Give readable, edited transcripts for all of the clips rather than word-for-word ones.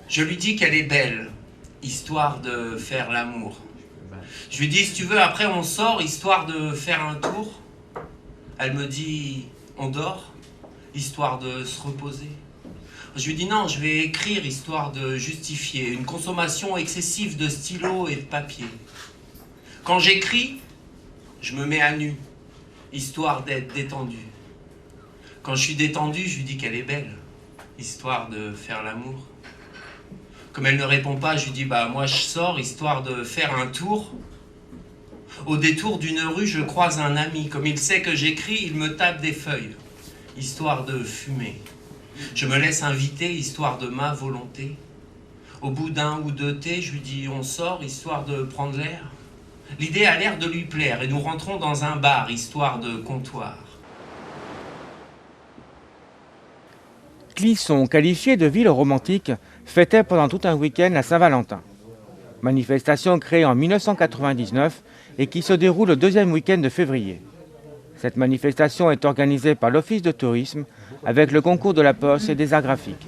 Je lui dis qu'elle est belle, histoire de faire l'amour. Je lui dis, si tu veux, après on sort, histoire de faire un tour. Elle me dit, on dort, histoire de se reposer. Je lui dis, non, je vais écrire, histoire de justifier une consommation excessive de stylos et de papier. Quand j'écris, je me mets à nu, histoire d'être détendu. Quand je suis détendu, je lui dis qu'elle est belle, histoire de faire l'amour. Comme elle ne répond pas, je lui dis, bah moi je sors, histoire de faire un tour. Au détour d'une rue, je croise un ami. Comme il sait que j'écris, il me tape des feuilles, histoire de fumer. Je me laisse inviter, histoire de ma volonté. Au bout d'un ou deux thés, je lui dis, on sort, histoire de prendre l'air. L'idée a l'air de lui plaire et nous rentrons dans un bar, histoire de comptoir. Clisson, qualifié de ville romantique, fêtait pendant tout un week-end la Saint-Valentin. Manifestation créée en 1999 et qui se déroule le deuxième week-end de février. Cette manifestation est organisée par l'Office de tourisme avec le concours de la Poste et des arts graphiques.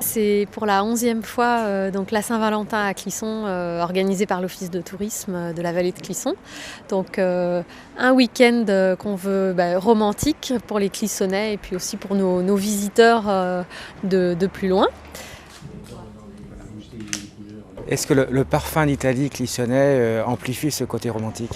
C'est pour la 11e fois donc la Saint-Valentin à Clisson, organisée par l'Office de tourisme de la vallée de Clisson. Donc un week-end qu'on veut romantique pour les Clissonnais et puis aussi pour nos visiteurs de plus loin. Est-ce que le parfum d'Italie clissonnais amplifie ce côté romantique ?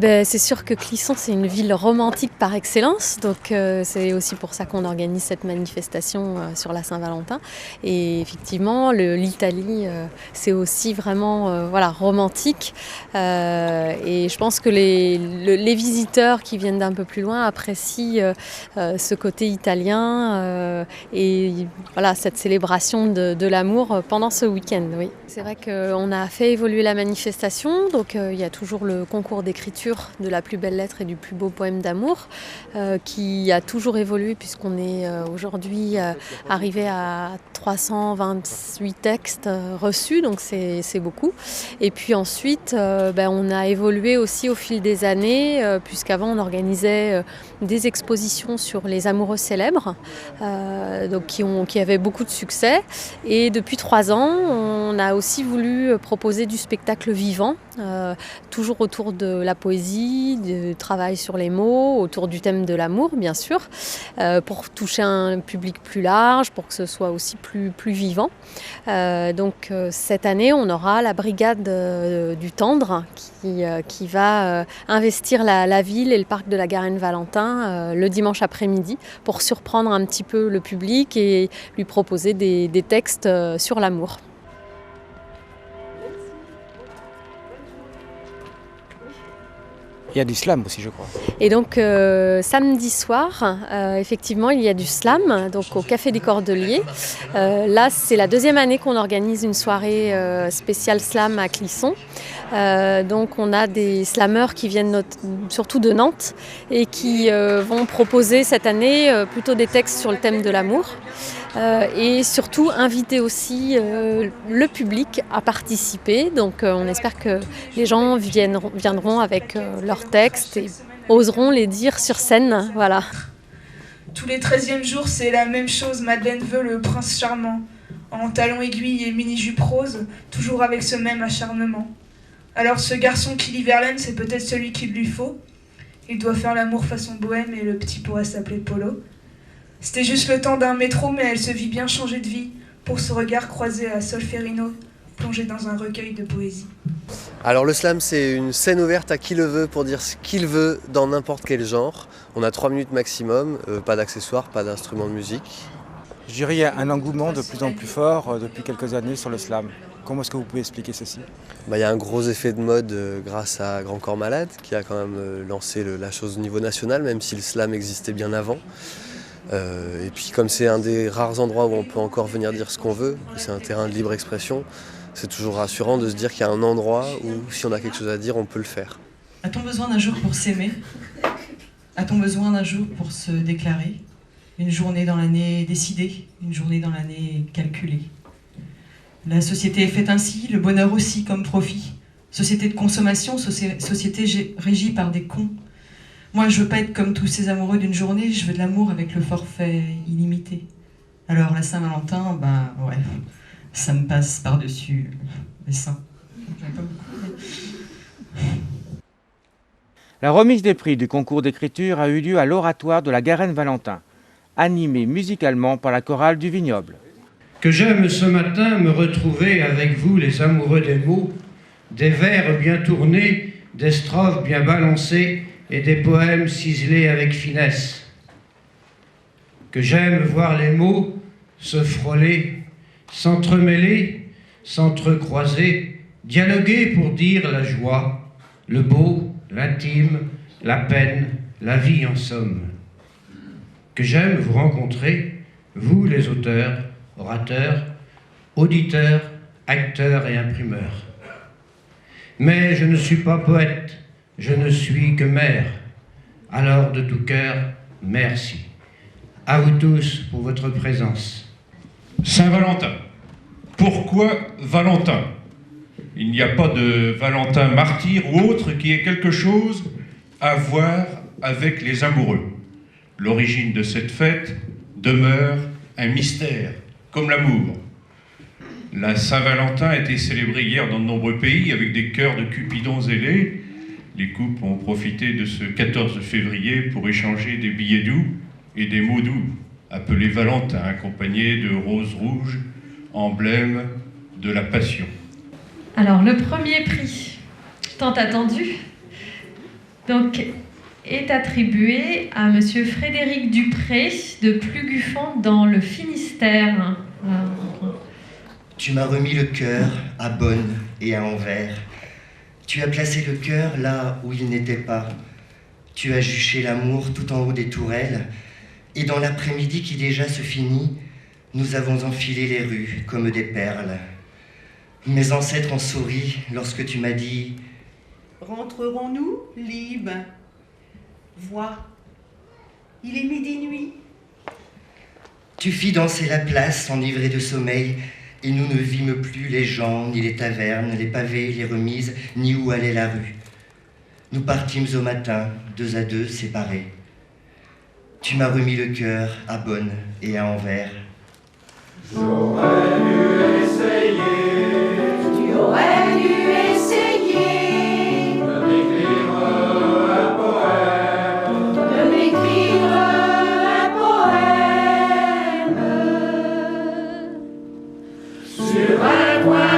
C'est sûr que Clisson c'est une ville romantique par excellence, donc c'est aussi pour ça qu'on organise cette manifestation sur la Saint-Valentin. Et effectivement l'Italie c'est aussi vraiment romantique et je pense que les visiteurs qui viennent d'un peu plus loin apprécient ce côté italien et voilà cette célébration de l'amour pendant ce week-end. Oui. C'est vrai qu'on a fait évoluer la manifestation, donc il y a toujours le concours d'écriture de la plus belle lettre et du plus beau poème d'amour qui a toujours évolué puisqu'on est aujourd'hui arrivé à 328 textes reçus, donc c'est beaucoup. Et puis ensuite, on a évolué aussi au fil des années, puisqu'avant on organisait des expositions sur les amoureux célèbres, donc qui avaient beaucoup de succès. Et depuis 3 ans, on a aussi voulu proposer du spectacle vivant, toujours autour de la poésie, du travail sur les mots, autour du thème de l'amour bien sûr, pour toucher un public plus large, pour que ce soit aussi plus vivant. Donc cette année, on aura la brigade du Tendre qui va investir la ville et le parc de la Garenne-Valentin le dimanche après-midi pour surprendre un petit peu le public et lui proposer des textes sur l'amour. Il y a du slam aussi, je crois. Et donc samedi soir, effectivement, il y a du slam, donc au Café des Cordeliers. Là, c'est la 2e année qu'on organise une soirée spéciale slam à Clisson. Donc on a des slameurs qui viennent surtout de Nantes et qui vont proposer cette année plutôt des textes sur le thème de l'amour. Et surtout inviter aussi le public à participer. Donc on espère que les gens viendront avec leurs textes et oseront les dire sur scène. Voilà. Tous les 13e jours, c'est la même chose. Madeleine veut le prince charmant, en talons aiguilles et mini-jupe rose, toujours avec ce même acharnement. Alors ce garçon qui lit Verlaine, c'est peut-être celui qu'il lui faut. Il doit faire l'amour façon bohème et le petit pourrait s'appeler Polo. C'était juste le temps d'un métro, mais elle se vit bien changer de vie pour ce regard croisé à Solferino, plongé dans un recueil de poésie. Alors le slam, c'est une scène ouverte à qui le veut pour dire ce qu'il veut dans n'importe quel genre. On a 3 minutes maximum, pas d'accessoires, pas d'instruments de musique. Je dirais qu'il y a un engouement de plus en plus fort depuis quelques années sur le slam. Comment est-ce que vous pouvez expliquer ceci ? Il y a un gros effet de mode grâce à Grand Corps Malade qui a quand même lancé la chose au niveau national, même si le slam existait bien avant. Et puis comme c'est un des rares endroits où on peut encore venir dire ce qu'on veut, c'est un terrain de libre expression, c'est toujours rassurant de se dire qu'il y a un endroit où si on a quelque chose à dire, on peut le faire. A-t-on besoin d'un jour pour s'aimer ? A-t-on besoin d'un jour pour se déclarer ? Une journée dans l'année décidée, une journée dans l'année calculée. La société est faite ainsi, le bonheur aussi comme profit. Société de consommation, société régie par des cons. Moi, je veux pas être comme tous ces amoureux d'une journée, je veux de l'amour avec le forfait illimité. Alors la Saint-Valentin, ben ouais, ça me passe par-dessus les seins. J'aime pas beaucoup. La remise des prix du concours d'écriture a eu lieu à l'Oratoire de la Garenne-Valentin, animé musicalement par la chorale du Vignoble. Que j'aime ce matin me retrouver avec vous les amoureux des mots, des vers bien tournés, des strophes bien balancées et des poèmes ciselés avec finesse. Que j'aime voir les mots se frôler, s'entremêler, s'entrecroiser, dialoguer pour dire la joie, le beau, l'intime, la peine, la vie en somme. Que j'aime vous rencontrer, vous les auteurs, orateurs, auditeurs, acteurs et imprimeurs. Mais je ne suis pas poète, je ne suis que maire. Alors de tout cœur, merci. À vous tous pour votre présence. Saint-Valentin. Pourquoi Valentin? Il n'y a pas de Valentin martyr ou autre qui ait quelque chose à voir avec les amoureux. L'origine de cette fête demeure un mystère, comme l'amour. La Saint-Valentin a été célébrée hier dans de nombreux pays avec des chœurs de cupidons ailés. Les couples ont profité de ce 14 février pour échanger des billets doux et des mots doux, appelés Valentin, accompagnés de roses rouges, emblème de la passion. Alors, le premier prix, tant attendu, donc, est attribué à Monsieur Frédéric Dupré de Pluguffon dans le Finistère. Tu m'as remis le cœur à Bonne et à Anvers. Tu as placé le cœur là où il n'était pas. Tu as juché l'amour tout en haut des tourelles. Et dans l'après-midi qui déjà se finit, nous avons enfilé les rues comme des perles. Mes ancêtres ont souri lorsque tu m'as dit « Rentrerons-nous, Lib ? Vois, il est midi-nuit. » Tu fis danser la place enivrée de sommeil, et nous ne vîmes plus les gens, ni les tavernes, les pavés, les remises, ni où allait la rue. Nous partîmes au matin, 2 à 2, séparés. Tu m'as remis le cœur à Bonne et à Anvers. J'aurais dû essayer, tu aurais dû essayer de m'écrire un poème, sur un coin